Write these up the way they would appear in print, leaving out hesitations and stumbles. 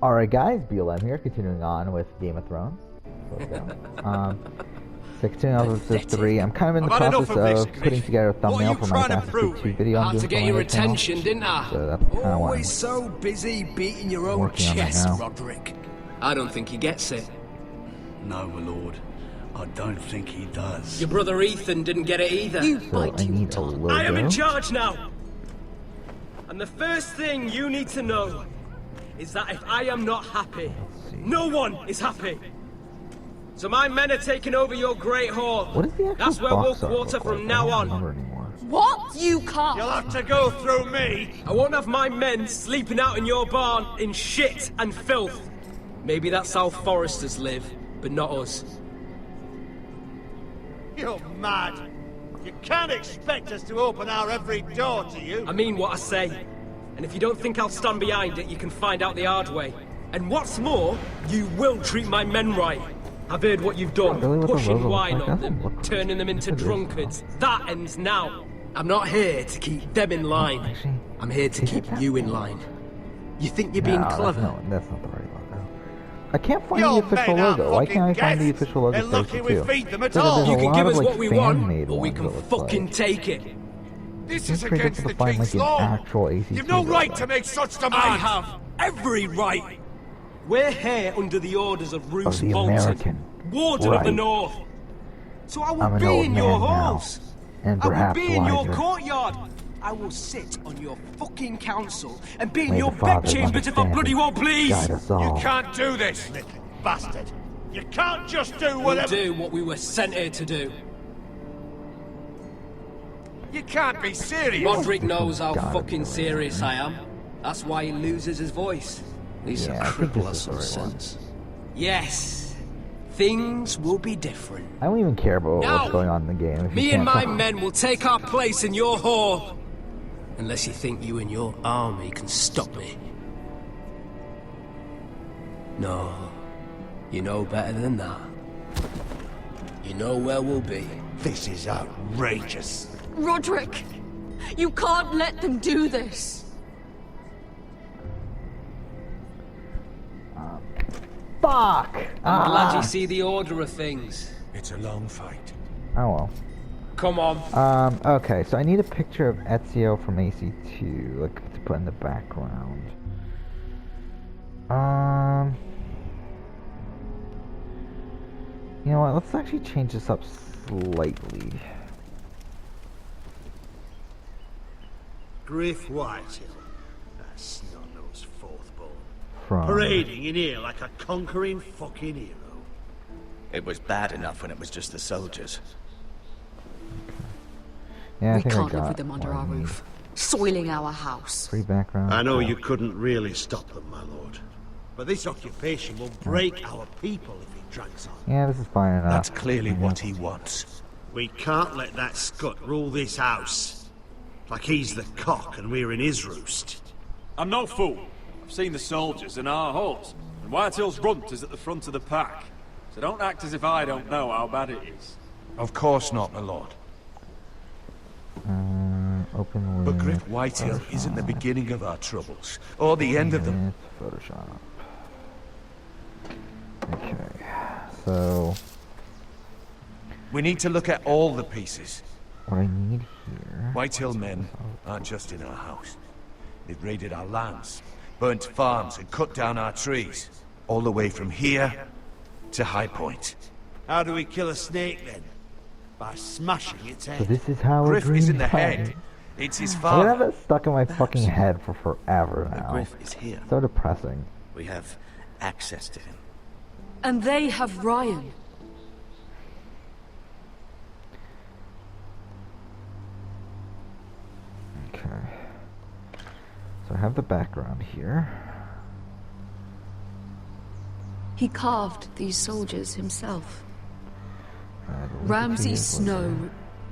Alright guys, BLM here, continuing on with Game of Thrones. So continuing on with episode 3. I'm kind of in the process of putting together a thumbnail for my Assassin's Creed 2 video. Hard to get your attention, didn't I? So that's kind of why Always so busy beating your own chest, Roderick. I don't think he gets it. No, my lord. I don't think he does. Your brother Ethan didn't get it either. So I need a logo. I am in charge now! And the first thing you need to know is that if I am not happy, no one is happy. So my men are taking over your Great Hall. What is the actual That's where we'll quarter from now on. What? You can't. You'll have to go through me. I won't have my men sleeping out in your barn in shit and filth. Maybe that's how Foresters live, but not us. You're mad. You can't expect us to open our every door to you. I mean what I say. And if you don't think I'll stand behind it, you can find out the hard way. And what's more, you will treat my men right. I've heard what you've done, Really, pushing wine on them, turning them into drunkards. That ends now. I'm not here to keep them in line. I'm here to keep you in line. You think you're being clever? That's not the right logo. I can't find the official logo. Why can't I find the official logo? They're lucky we feed them at There's all. You can give us like, what we want, or we ones, can it looks fucking like. take it. This It's is pretty against the difficult to find king's like an law. actual ACT You've no right logo. to make such I demands. have every right. We're here under the orders of Roose the Bolton, American. Warden of the Right. North. So I will I'm an be old in your man now, halls. and I will perhaps be in your wiser. courtyard. I will sit on your fucking council and be in May your the Father bedchambers if I understand bloody and well please. guide us all. You can't do this, little bastard. You can't just do We'll whatever. do what we were sent here to do. You can't be serious. Roderick knows how Gotta fucking do it. serious I am. That's why he loses his voice. He's Yeah, a I think cripple this of is some the right one. sense. Yes, things will be different. I don't even care about Now, what's going on in the game. If you Me and can't my tell. men will take our place in your hall. Unless you think you and your army can stop me. No, you know better than that. You know where we'll be. This is outrageous. Roderick, you can't let them do this. Fuck! I'm glad you see the order of things. It's a long fight. Oh well. Come on. Okay, so I need a picture of Ezio from AC2, like, to put in the background. You know what, let's actually change this up slightly. Griff Whitehill. That's snot-nosed fourth-born. From... Parading in here like a conquering fucking hero. It was bad enough when it was just the soldiers. Yeah, I We think can't I live got with them under what I our need. roof, soiling our house. Free background. I know you couldn't really stop them, my lord. But this occupation will break our people if it drags on. Yeah, this is fine enough. That's clearly what he wants. We can't let that scut rule this house. Like he's the cock and we're in his roost. I'm no fool. I've seen the soldiers in our halls, and Whitehill's runt is at the front of the pack. So don't act as if I don't know how bad it is. Of course not, my lord. Open But with Griff Whitehill isn't the beginning of our troubles, or the end of them. Photoshop. Okay, so We need to look at all the pieces. what I need here. Whitehill men aren't just in our house. They've raided our lands, burnt farms, and cut down our trees. All the way from here to High Point. How do we kill a snake then? By smashing its So head. this is how Griff a isn't the dream head. dies. It's his I'm gonna have father. that stuck in my fucking head for forever The now. Griff is here. So depressing. We have access to him. And they have Ryan. Okay. So I have the background here. He carved these soldiers himself. I believe Ramsay he is Snow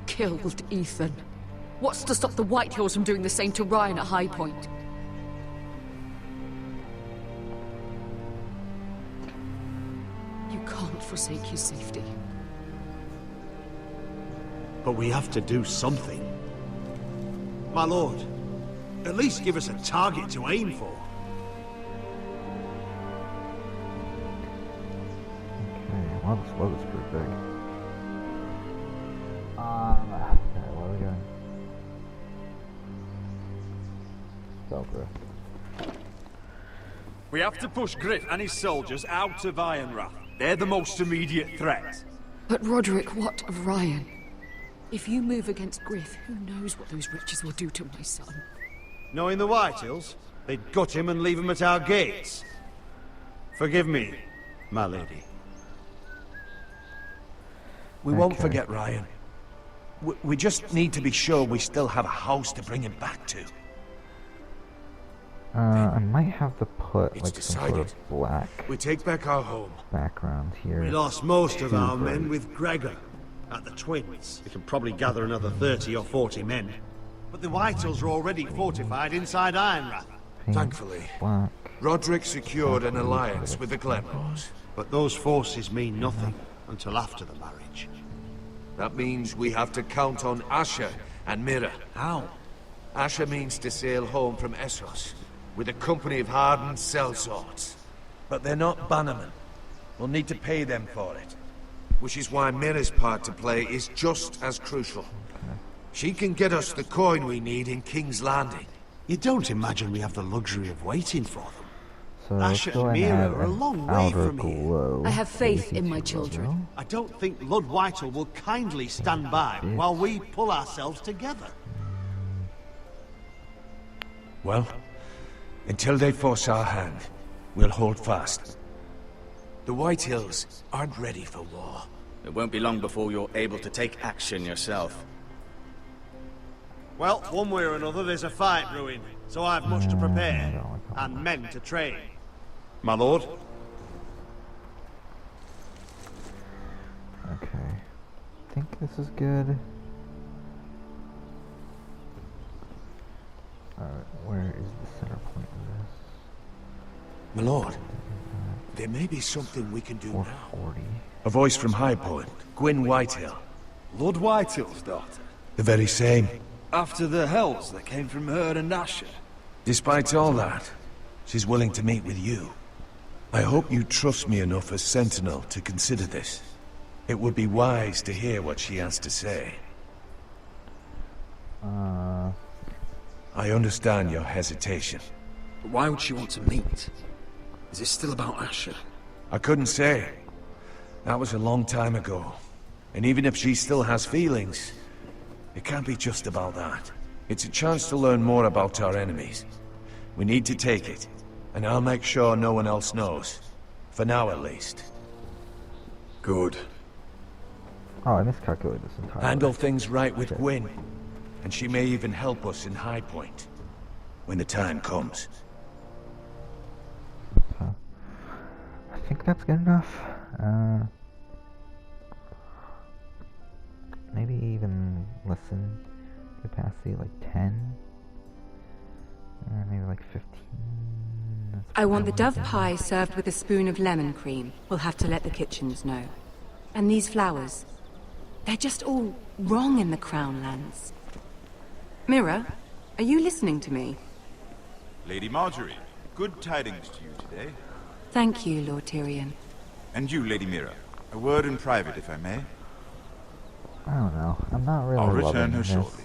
killed Ethan. What's to stop the Whitehills from doing the same to Ryan at High Point? You can't forsake his safety. But we have to do something. My lord, at least give us a target to aim for. Oh, this float is pretty big. Okay, where are we going? Selkirk. We have to push Griff and his soldiers out of Ironrath. They're the most immediate threat. But Roderick, what of Ryan? If you move against Griff, who knows what those wretches will do to my son? Knowing the Whitehills, they'd gut him and leave him at our gates. Forgive me, my lady. We won't forget Ryan. We just need to be sure we still have a house to bring him back to. I might have to put It's like some sort decided. of black We take back our home. background here. We lost most of Too our bright. men with Gregor at the Twins. We can probably gather another 30 or 40 men. But the Whitehills are already fortified inside Ironrath. Paint Thankfully. black. Roderick secured an alliance with the Glenmores. But those forces mean nothing until after the marriage. That means we have to count on Asher and Mira. How? Asher means to sail home from Essos with a company of hardened sellswords. But they're not bannermen. We'll need to pay them for it. Which is why Mira's part to play is just as crucial. She can get us the coin we need in King's Landing. You don't imagine we have the luxury of waiting for them. So let's Asher go and ahead and Mira add are a an long way outer from here. glow. I have faith AC in my to children. logo. I don't think Lord Whitehall will kindly stand by while we pull ourselves together. Well, until they force our hand, we'll hold fast. The Whitehills aren't ready for war. It won't be long before you're able to take action yourself. Well, one way or another, there's a fight brewing, so I've much to prepare, and men to train. My lord? Okay. I think this is good. Alright, where is the center point of this? My lord, there may be something we can do now. 440. A voice from High Point, Gwyn Whitehill. Lord Whitehill's daughter. The very same. After the hells that came from her and Asher. Despite all that, she's willing to meet with you. I hope you trust me enough as Sentinel to consider this. It would be wise to hear what she has to say. I understand your hesitation. But why would she want to meet? Is it still about Asher? I couldn't say. That was a long time ago. And even if she still has feelings, it can't be just about that. It's a chance to learn more about our enemies. We need to take it, and I'll make sure no one else knows. For now, at least. Good. Oh, I miscalculated this entirely. Handle things right with Gwyn, and she may even help us in High Point. When the time comes. I think that's good enough. Maybe even listen capacity like 10. Maybe like 15. That's I want the probably dove pie served with a spoon of lemon cream. We'll have to let the kitchens know. And these flowers. They're just all wrong in the Crown Lands. Mira, are you listening to me? Lady Marjorie, good tidings to you today. Thank you, Lord Tyrion. And you, Lady Mira. A word in private, if I may. I don't know. I'm not really I'll return loving her this. shortly.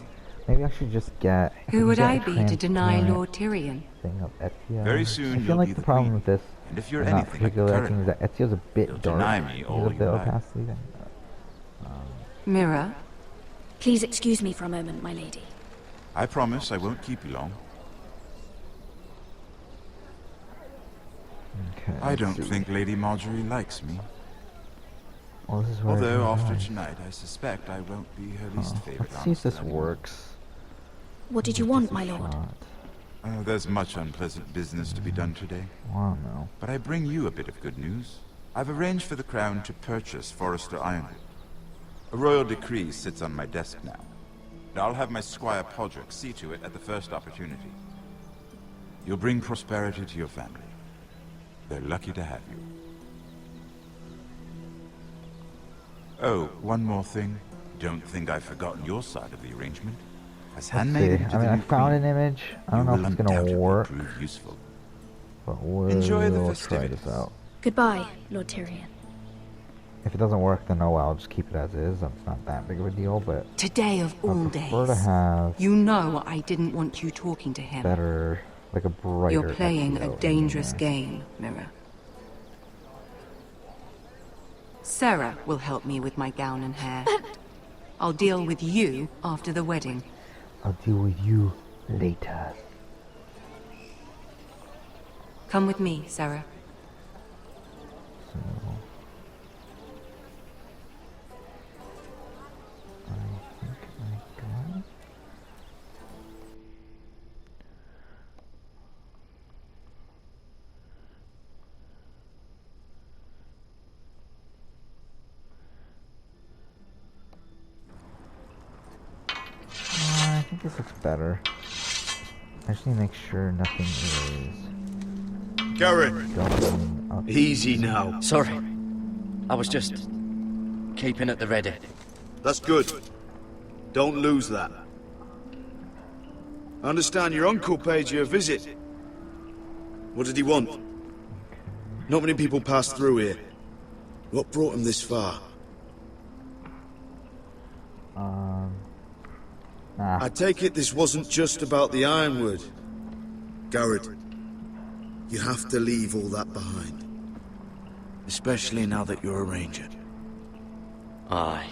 Maybe I should just get... Who would get I a be to deny transparent Lord Tyrion? Thing of Ezio. Very soon I feel you'll like be the the problem queen. with this, And if you're and not anything like particularly Curran, liking, is that Ezio's a bit you'll dark. deny me He's all a you bit like. opacity than... Mira? Please excuse me for a moment, my lady. I promise I won't keep you long. Okay, I don't let's see. think Lady Marjorie likes me. Well, this is where Although it's after going. tonight, I suspect I won't be her least favorite. Let's see if this answer anymore. works. What did you want, my lord? There's much unpleasant business to be done today. Wow, no. But I bring you a bit of good news. I've arranged for the Crown to purchase Forrester Ironwood. A royal decree sits on my desk now. And I'll have my squire Podrick see to it at the first opportunity. You'll bring prosperity to your family. They're lucky to have you. Oh, one more thing. Don't think I've forgotten your side of the arrangement. As Let's handmaiden see. to I mean, the I new found queen, an image. I don't know you if it's will gonna undoubtedly work, prove useful. but we'll Enjoy the try festivities. this out. Goodbye, Lord Tyrion. If it doesn't work, then oh well, I'll just keep it as is. It's not that big of a deal, but Today of all I prefer days. to have You know I didn't want you talking to him. better, like a brighter. You're playing a Ezio dangerous in there. game, Mira. Sarah will help me with my gown and hair. I'll deal with you after the wedding. I'll deal with you later. Come with me, Sarah. So, I think I got. I think this looks better. I just need to make sure nothing is Garrett, going up. easy now. Sorry. I was just keeping at the ready. That's good. Don't lose that. I understand your uncle paid you a visit. What did he want? Not many people pass through here. What brought him this far? I take it this wasn't just about the Ironwood. Garrett, you have to leave all that behind. Especially now that you're a ranger. Aye.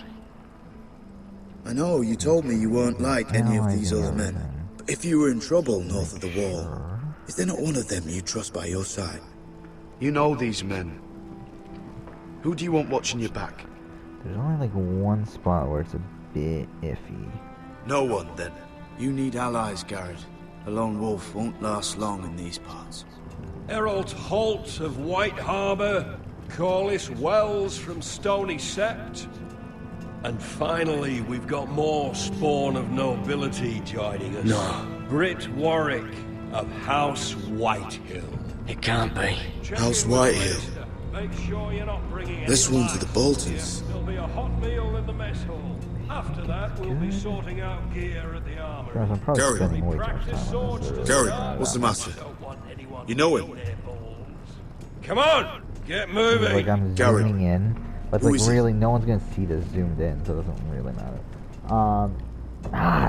I know, you told me you weren't like any of these other men. But if you were in trouble north of the wall, is there not one of them you trust by your side? You know these men. Who do you want watching your back? There's only like one spot where it's a bit iffy. No one, then. You need allies, Garrett. A lone wolf won't last long in these parts. Errol Holt of White Harbour, Corliss Wells from Stony Sept. And finally, we've got more spawn of nobility joining us. No. Britt Warwick of House Whitehill. It can't be. House Whitehill. Make sure you're not bringing This any one's to the lights. Boltons. There'll be a hot meal in the mess hall. After that, we'll be sorting out gear at the armory. Guys, I'm probably Gary. spending way too much time on this. Garrett, what's the matter? You know him? Come on, get moving. Like I'm Garrett. zooming in, but Who like is it? really, no one's gonna see this zoomed in, so it doesn't really matter.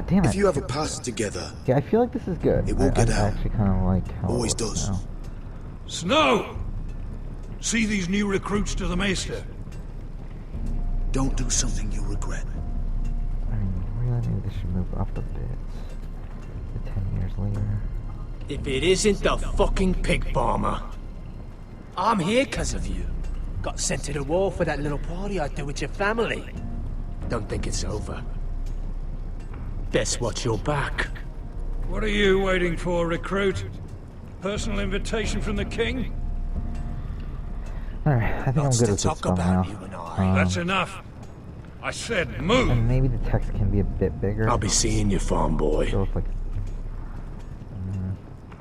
Damn it. If you have a pass together, Yeah, I feel like this is good. It won't get I out. actually kind of like how it Always looks does. now. Snow! See these new recruits to the Maester? don't do something you'll regret. I mean, really, maybe they should move up a bit. The 10 years later. If it isn't the fucking pig farmer. I'm here because of you. Got sent to the wall for that little party I threw with your family. Don't think it's over. Best watch your back. What are you waiting for, recruit? Personal invitation from the king? Alright, I think I'm good at this stuff now. That's enough. I said move. And maybe the text can be a bit bigger. I'll be seeing you, farm boy. So it's like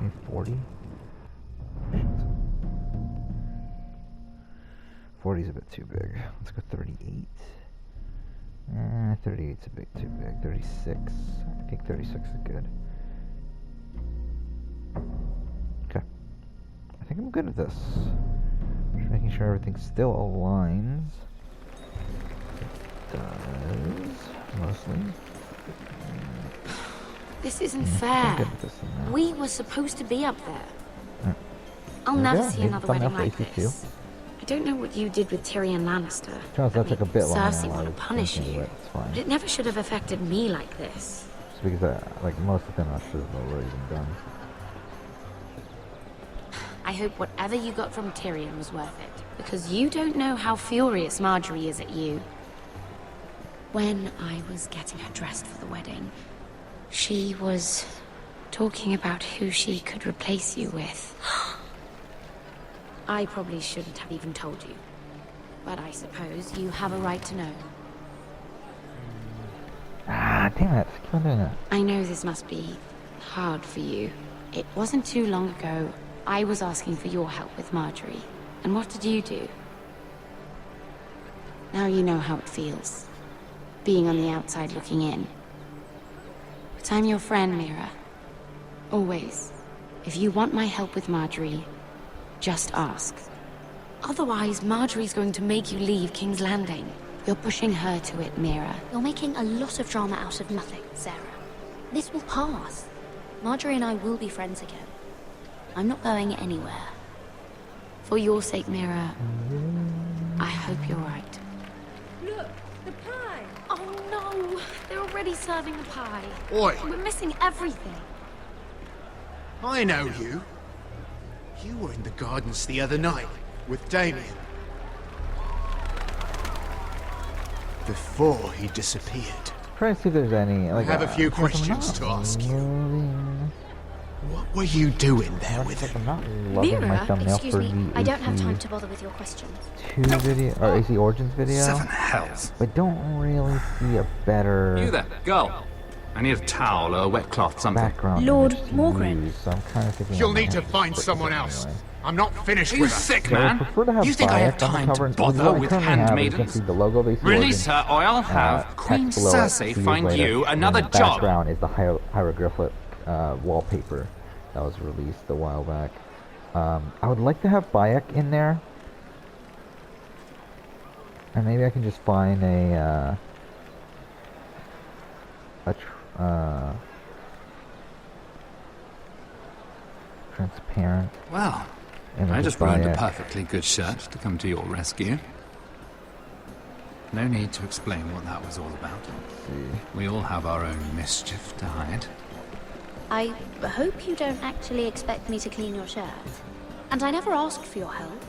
maybe 40. 40 is a bit too big. Let's go 38. 38's a bit too big. 36. I think 36 is good. Okay. I think I'm good at this. Just making sure everything still aligns. It does, mostly. This isn't I'm fair. good at this now. We were supposed to be up there. Alright. I'll There we never go. see Maybe another thumbnail wedding for like AC2. this. I don't know what you did with Tyrion Lannister. Charles, that's like a bit longer Cersei than I want to was punish thinking, you, but it's fine. but it never should have affected me like this. Just because like most of them should have already been done. I hope whatever you got from Tyrion was worth it, because you don't know how furious Marjorie is at you. When I was getting her dressed for the wedding, she was talking about who she could replace you with. I probably shouldn't have even told you, but I suppose you have a right to know. Ah, damn it. Keep on doing that. I know this must be hard for you. It wasn't too long ago I was asking for your help with Marjorie. And what did you do? Now you know how it feels, being on the outside looking in. But I'm your friend, Mira. Always. If you want my help with Marjorie, just ask. Otherwise, Marjorie's going to make you leave King's Landing. You're pushing her to it, Mira. You're making a lot of drama out of nothing, Sarah. This will pass. Marjorie and I will be friends again. I'm not going anywhere. For your sake, Mira, I hope you're right. Look, the pie! Oh no! They're already serving the pie. Oi! We're missing everything. I know you. You were in the gardens the other night with Damien. Before he disappeared. Trying to see if there's any. Like, I have a few questions to ask you. What were you doing there with him? I'm not loving my thumbnail Excuse for me, the I don't have time AC2 to bother with your questions. video or AC Origins video. Seven hells. I don't really see a better. You there, girl. I need a towel or a wet cloth, something. Background Lord image to Morgren. use, so I'm kind of thinking. You'll I might need to have find split someone this else. anyway. I'm not finished Are you with her. sick, So I man? prefer to have You think I have Bayek on the time cover. to bother What I with currently have is handmaidens? simply the logo of AC Release Origins, her, or I'll have text Queen below it, Cersei 2 years find later, you and another then the job. background is the hieroglyphic wallpaper that was released a while back. I would like to have Bayek in there, and maybe I can just find a transparent. Well, image I of just ruined a Bayek. perfectly good shirt to come to your rescue. No need to explain what that was all about. We all have our own mischief to hide. I hope you don't actually expect me to clean your shirt. And I never asked for your help.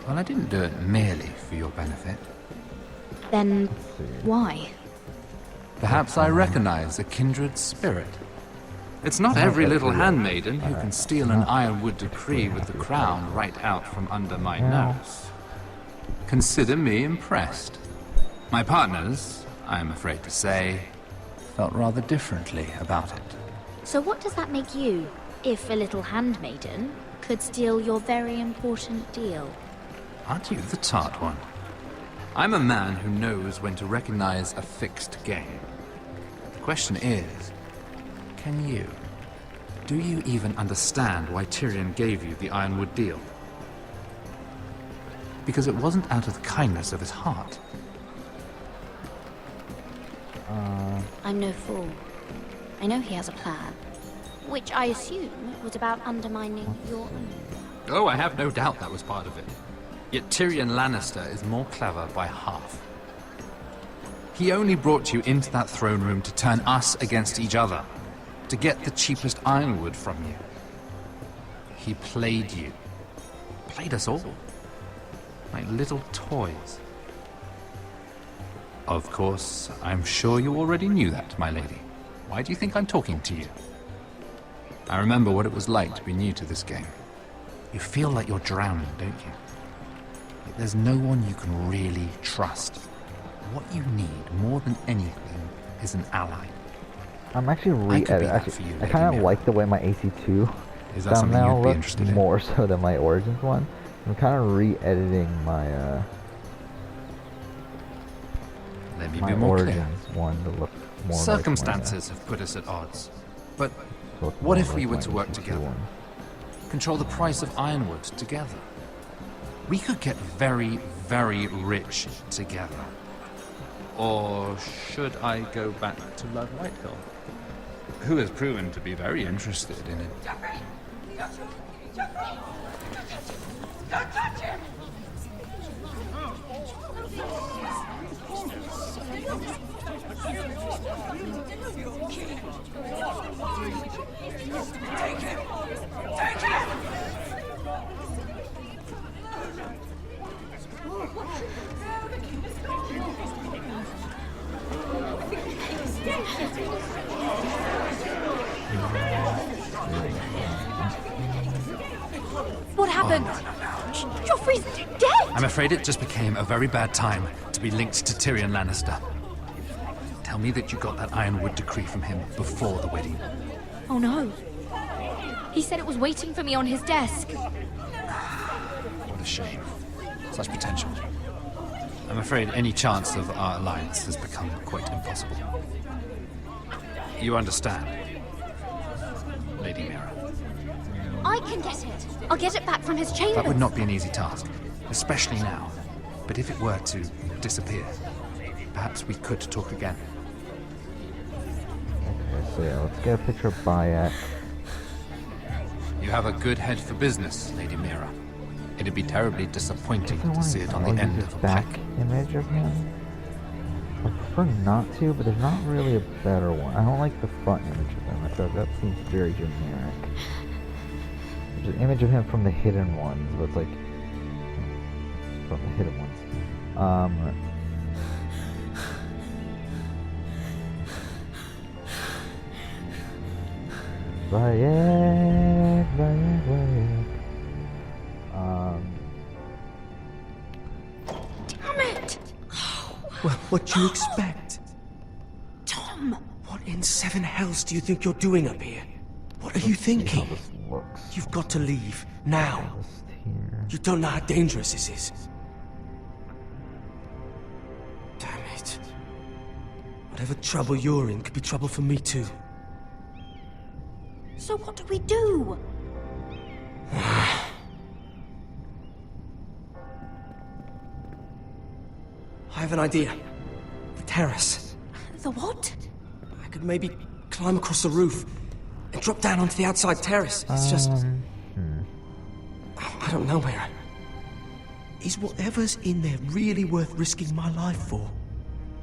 Well, I didn't do it merely for your benefit. Then why? Perhaps I recognize a kindred spirit. It's not every little handmaiden who can steal an Ironwood decree with the crown right out from under my nose. Consider me impressed. My partners, I am afraid to say, felt rather differently about it. So what does that make you, if a little handmaiden could steal your very important deal? Aren't you the tart one? I'm a man who knows when to recognize a fixed game. The question is, can you? Do you even understand why Tyrion gave you the Ironwood deal? Because it wasn't out of the kindness of his heart. I'm no fool. I know he has a plan, which I assume was about undermining your own. Oh, I have no doubt that was part of it. Yet Tyrion Lannister is more clever by half. He only brought you into that throne room to turn us against each other, to get the cheapest ironwood from you. He played you. Played us all. Like little toys. Of course, I'm sure you already knew that, my lady. Why do you think I'm talking to you? I remember what it was like to be new to this game. You feel like you're drowning, don't you? Like there's no one you can really trust. What you need more than anything is an ally. I'm actually I kind of like the way my AC2 Is that something thumbnail you'd be looks interested in? more so than my Origins one. I'm kind of re-editing my Let me my be more clear. Origins one to look more Circumstances have put us at odds. But like what more if we like were my to work AC2 together? one. Control the price of ironwood together. We could get very, very rich together. Or should I go back to Lord Whitehill, who has proven to be very interested in it? Don't touch him! Take him! Take him! What happened? Joffrey's dead! I'm afraid it just became a very bad time to be linked to Tyrion Lannister. Tell me that you got that Ironwood decree from him before the wedding. Oh no. He said it was waiting for me on his desk. What a shame. Such potential. I'm afraid any chance of our alliance has become quite impossible. You understand, Lady Mira? I can get it. I'll get it back from his chambers. That would not be an easy task. especially now. But if it were to disappear, perhaps we could talk again. Okay, so yeah, let's get a picture of Bayek. You have a good head for business, Lady Mira. It'd be terribly disappointing to see it on the end of a back pike. image of him. I prefer not to, but there's not really a better one. I don't like the front image of him. I thought that seems very generic. There's an image of him from the hidden ones, but it's like from the hidden ones. Bayek. Damn it! Well, what do you expect? Tom! What in seven hells do you think you're doing up here? What are you thinking? You've got to leave, now. You don't know how dangerous this is. Damn it. Whatever trouble you're in could be trouble for me too. So what do we do? I have an idea. The terrace. The what? I could maybe climb across the roof and drop down onto the outside terrace. It's just... I don't know, Mira. Is whatever's in there really worth risking my life for?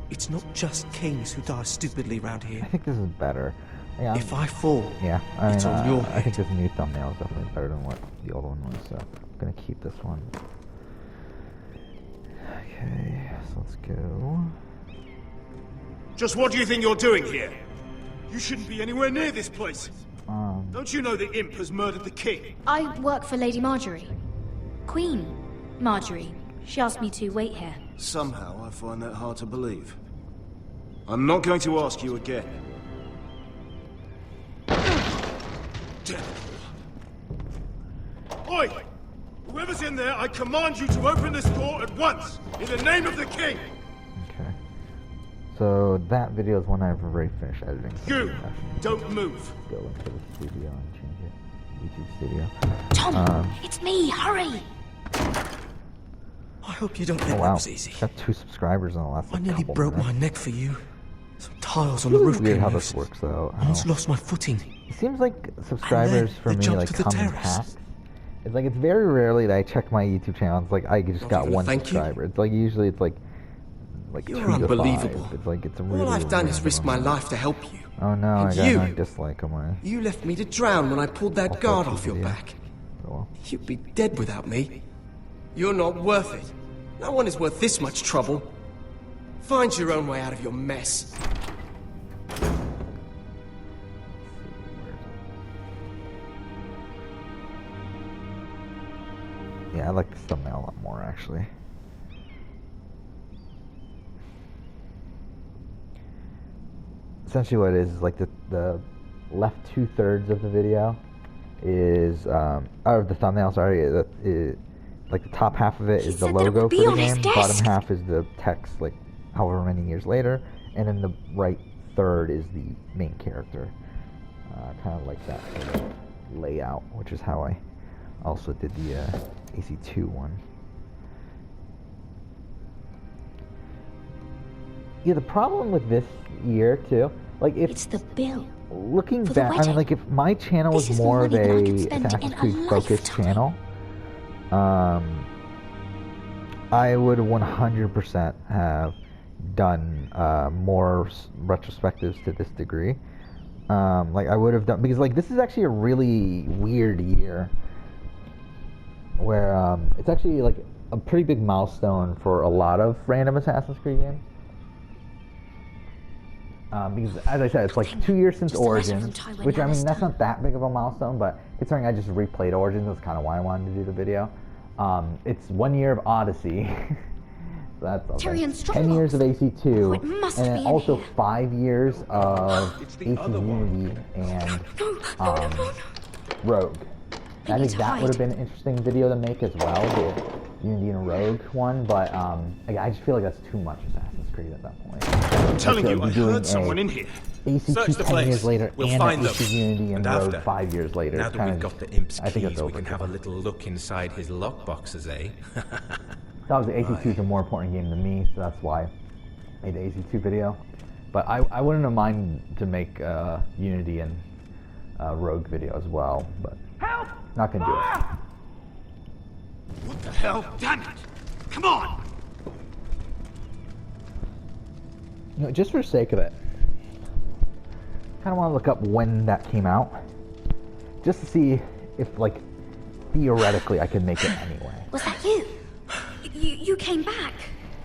It's not just kings who die stupidly around here. I think this is better. Yeah, if I fall, yeah, I mean, it's on your I think this new thumbnail is definitely better than what the old one was, so I'm gonna keep this one. Okay, so let's go. Just what do you think you're doing here? You shouldn't be anywhere near this place. Don't you know the imp has murdered the king? I work for Lady Marjorie. Queen Marjorie. She asked me to wait here. Somehow I find that hard to believe. I'm not going to ask you again. Oi! Whoever's in there, I command you to open this door at once, in the name of the king! Okay. So that video is one I've already finished editing. You! Don't move! Go into the studio and change it. YouTube studio. Tom! It's me! Hurry! I hope you don't think oh, wow. that was easy. Got 2 subscribers in the last I nearly couple broke minutes. my neck for you. Some tiles on the roof Weird came how loose. this works though. I almost lost my footing. It seems like subscribers for they me jumped like to the come in terrace. packs. It's like it's very rarely that I check my YouTube channel. It's like I just got one subscriber. It's like usually it's like You're 2 to 5. unbelievable. It's like it's a really. All I've done is random risk my amount. life to help you. Oh no! And I got you- no dislike on my. You left me to drown when I pulled that guard off your back. Well. You'd be dead without me. You're not worth it. No one is worth this much trouble. Find your own way out of your mess. Yeah, I like this thumbnail a lot more actually. Essentially what it is like the left 2/3 of the video is or the thumbnail, sorry, like the top half of it is the logo for the game, bottom half is the text like however many years later, and then the right third is the main character. Kind of like that sort of layout, which is how I also did the AC2 one. Yeah, the problem with this year too, like if it's the bill. Looking for the back, I mean, wedding. like if my channel was This is the more of money that I a could spend Assassin's in a Creed focused lifetime. channel, I would 100% have done more retrospectives to this degree. Like I would have done, because like this is actually a really weird year where it's actually like a pretty big milestone for a lot of random Assassin's Creed games. Because as I said, it's like 2 years since Origins, which I mean that's not that big of a milestone, but considering I just replayed Origins, that's kind of why I wanted to do the video. It's 1 year of Odyssey. So that's Tyrion 10 Stronghold. years of AC2, Oh, it must and be then in also here. 5 years of AC Unity and Rogue. I think that would have been an interesting video to make as well, the Unity and Rogue one, but I just feel like that's too much Assassin's creed at that point. I'm telling you, I heard someone in here. AC2 Search the 10 years place. later, We'll and find AC them. Unity and Rogue after, 5 years later. now It's that we've kind got of, the Imp's I think it's keys, we over. can have a little look inside his lockboxes, eh? That was AC2 is a more important game than me, so that's why I made the AC2 video. But I wouldn't have minded to make Unity and Rogue video as well, but not gonna do it. What the hell? Damn it! Come on! You know, just for the sake of it, kind of want to look up when that came out, just to see if, like, theoretically I could make it anyway. Was that you? You came back.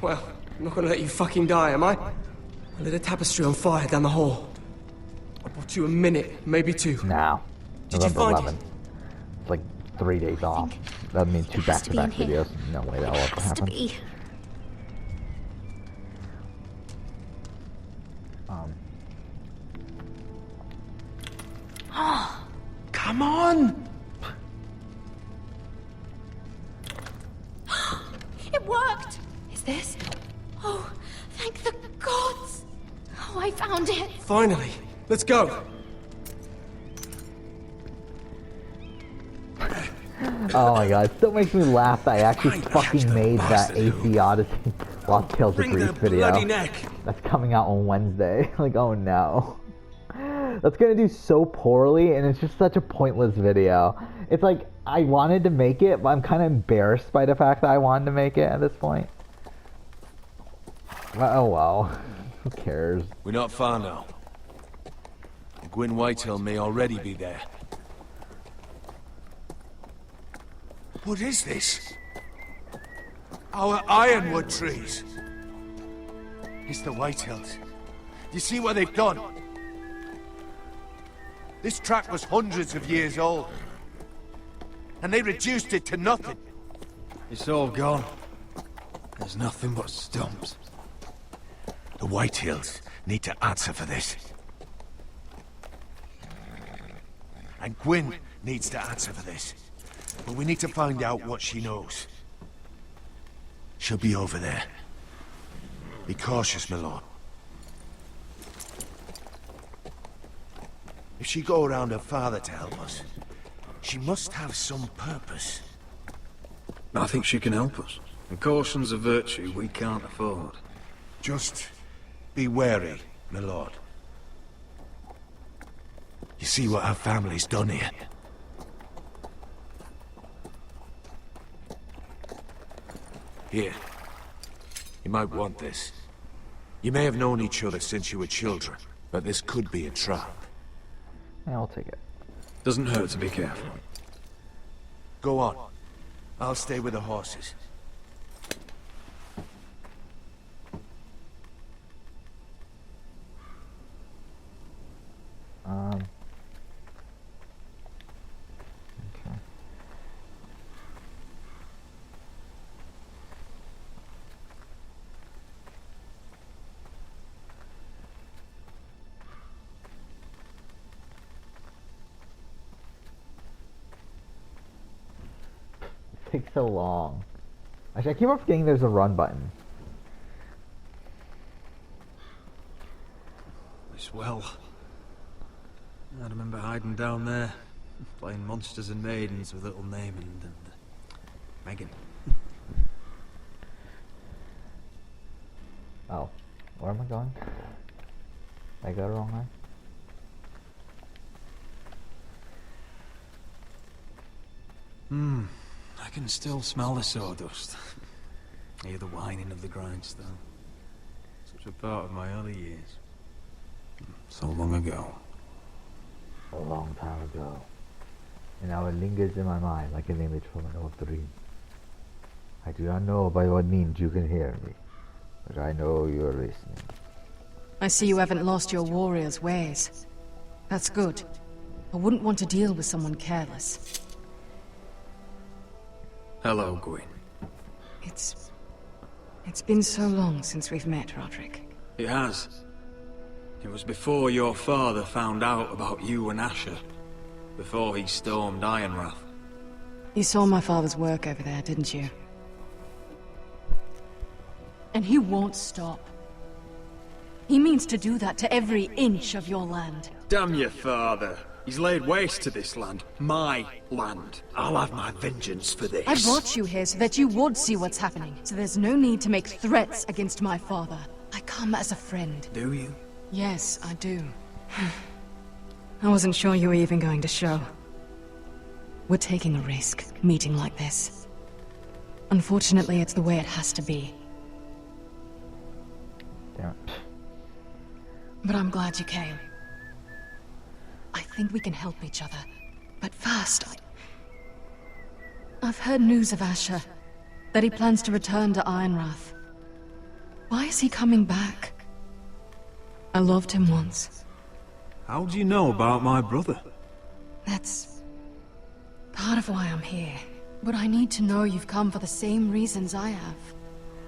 Well, I'm not gonna let you fucking die, am I? I lit a tapestry on fire down the hall. I bought you a minute, maybe two. Now, Did you November find 11th. It's like 3 days off. That would mean 2 back-to-back videos. No way that will ever happen. Come on! It worked! Is this? Oh, thank the gods! Oh, I found it! Finally! Let's go! Oh my god, it still makes me laugh that I actually fucking made that AC Odyssey Lost Tales of Greece video. That's coming out on Wednesday. Like, oh no. That's gonna do so poorly, and it's just such a pointless video. It's like, I wanted to make it, but I'm kind of embarrassed by the fact that I wanted to make it at this point. Oh well. Who cares? We're not far now. Gwyn Whitehill may already be there. What is this? Our ironwood trees. It's the Whitehills. You see what they've done? This track was hundreds of years old. And they reduced it to nothing. It's all gone. There's nothing but stumps. The Whitehills need to answer for this. And Gwyn needs to answer for this. But we need to find out what she knows. She'll be over there. Be cautious, my lord. If she go around her father to help us, she must have some purpose. I think she can help us. And caution's a virtue we can't afford. Just be wary, my lord. You see what our family's done here? Here. You might want this. You may have known each other since you were children, but this could be a trap. Yeah, I'll take it. Doesn't hurt to be careful. Go on. I'll stay with the horses. Okay. It takes so long. Actually, I keep on forgetting there's a run button. This well. I remember hiding down there, playing monsters and maidens with little Naaman and Megan. Oh, where am I going? I go the wrong way? I can still smell the sawdust. Hear the whining of the grindstone. Such a part of my early years. So long ago. A long time ago. And now it lingers in my mind like an image from an old dream. I do not know by what means you can hear me, but I know you're listening. I see you haven't lost your warrior's ways. That's good. I wouldn't want to deal with someone careless. Hello, Gwyn. It's been so long since we've met, Roderick. It has. It was before your father found out about you and Asher. Before he stormed Ironrath. You saw my father's work over there, didn't you? And he won't stop. He means to do that to every inch of your land. Damn your father. He's laid waste to this land. My land. I'll have my vengeance for this. I brought you here so that you would see what's happening. So there's no need to make threats against my father. I come as a friend. Do you? Yes, I do. I wasn't sure you were even going to show. We're taking a risk, meeting like this. Unfortunately, it's the way it has to be. Damn it. But I'm glad you came. I think we can help each other. But first, I've heard news of Asher. That he plans to return to Ironrath. Why is he coming back? I loved him once. How do you know about my brother? That's part of why I'm here. But I need to know you've come for the same reasons I have.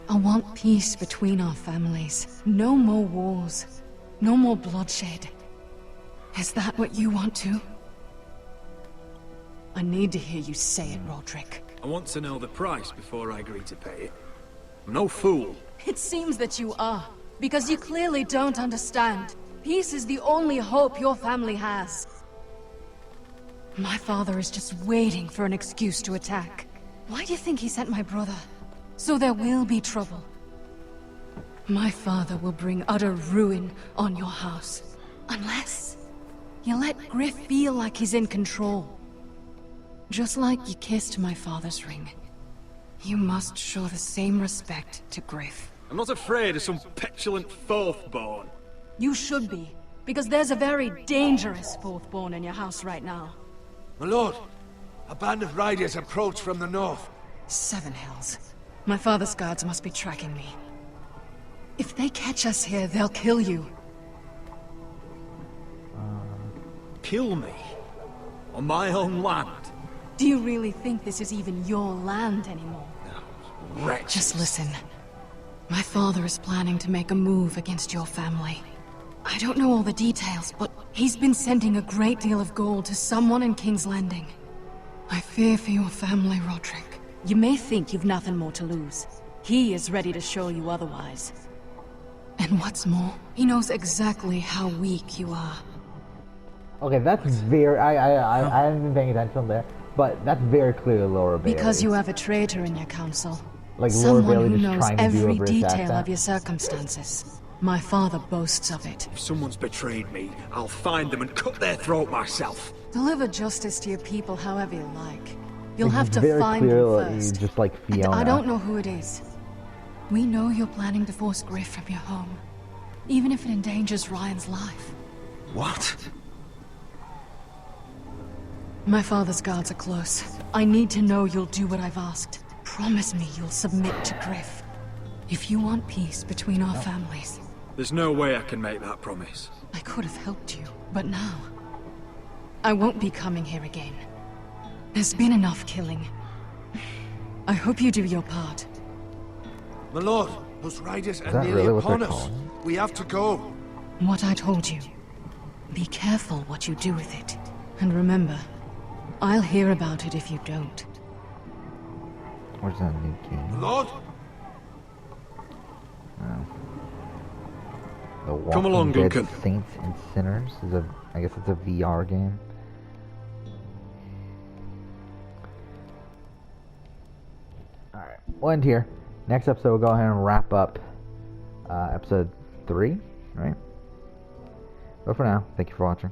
I want peace between our families. No more wars. No more bloodshed. Is that what you want too? I need to hear you say it, Roderick. I want to know the price before I agree to pay it. I'm no fool. It seems that you are, because you clearly don't understand. Peace is the only hope your family has. My father is just waiting for an excuse to attack. Why do you think he sent my brother? So there will be trouble. My father will bring utter ruin on your house. Unless you let Griff feel like he's in control. Just like you kissed my father's ring. You must show the same respect to Griff. I'm not afraid of some petulant fourth-born. You should be, because there's a very dangerous fourth-born in your house right now. My lord, a band of riders approach from the north. Seven Hells. My father's guards must be tracking me. If they catch us here, they'll kill you. Kill me? On my own land? Do you really think this is even your land anymore? No, wretch. Just listen. My father is planning to make a move against your family. I don't know all the details, but he's been sending a great deal of gold to someone in King's Landing. I fear for your family, Roderick. You may think you've nothing more to lose. He is ready to show you otherwise. And what's more, he knows exactly how weak you are. Okay, that's very... I haven't been paying attention there, but that's very clearly Laura Bailey. Because you have a traitor in your council. Like Laura Someone Bailey who just knows trying to do a every British detail accent. of your circumstances. My father boasts of it. If someone's betrayed me, I'll find them and cut their throat myself. Deliver justice to your people however you like. You'll It's have to very find them clear first. just like And Fiona. I don't know who it is. We know you're planning to force Griff from your home. Even if it endangers Ryan's life. What? My father's guards are close. I need to know you'll do what I've asked. Promise me you'll submit to Griff. If you want peace between our families. There's no way I can make that promise. I could have helped you, but now... I won't be coming here again. There's been enough killing. I hope you do your part. My lord, those riders are that nearly really what upon they're us. calling? We have to go. What I told you. Be careful what you do with it. And remember, I'll hear about it if you don't. Where's that new king? Lord? Oh. The Walking Come along, Dead Duncan. Saints and Sinners is a... I guess it's a VR game. Alright, we'll end here. Next episode, we'll go ahead and wrap up episode 3, right? But for now, thank you for watching.